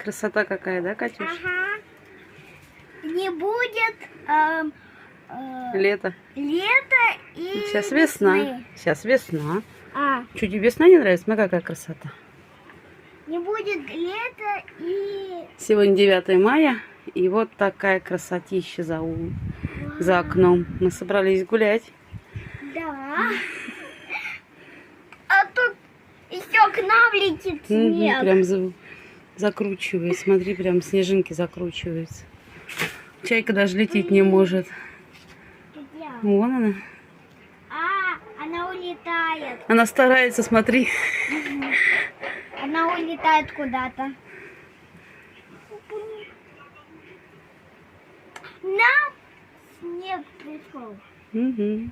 Красота какая, да, Катюш? Ага. Не будет Лето. лета и Сейчас весна. весны. Сейчас весна. А, Чуть весна не нравится? Смотри, какая красота. не будет лета и... Сегодня 9 мая. И вот такая красотища за окном. Мы собрались гулять. Да. А тут еще к нам летит снег. Прям закручивается. Смотри, прям снежинки закручиваются. Чайка даже лететь не может. Где? Вон она. Она улетает. Она старается, смотри. Она улетает куда-то. Нам снег пришел. Угу.